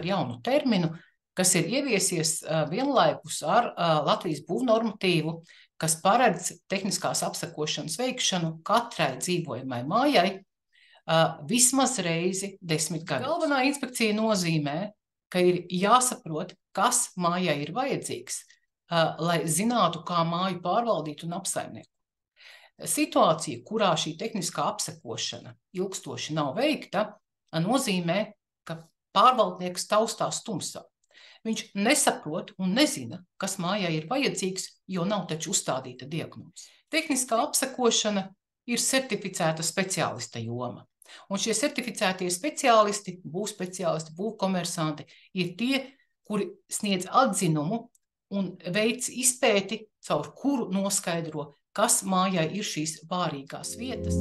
par jaunu terminu, kas ir ieviesies vienlaikus ar Latvijas būvnormatīvu, kas paredz tehniskās apsekošanas veikšanu katrai dzīvojamai mājai vismaz reizi 10 gados. Galvenā inspekcija nozīmē, ka ir jāsaprot, kas mājai ir vajadzīgs, lai zinātu, kā māju pārvaldīt un apsaimniekot. Situācija, kurā šī tehniskā apsekošana ilgstoši nav veikta, nozīmē, ka pārvaldnieks taustās tumsā. Viņš nesaprot un nezina, kas mājai ir vajadzīgs, jo nav taču uzstādīta diagnoze. Tehniskā apsekošana ir certificēta speciālista joma. Un šie certificētie speciālisti, būvspeciālisti, būvkomersanti, ir tie, kuri sniedz atzinumu un veic izpēti, caur kuru noskaidro, kas mājai ir šīs vārīgās vietas.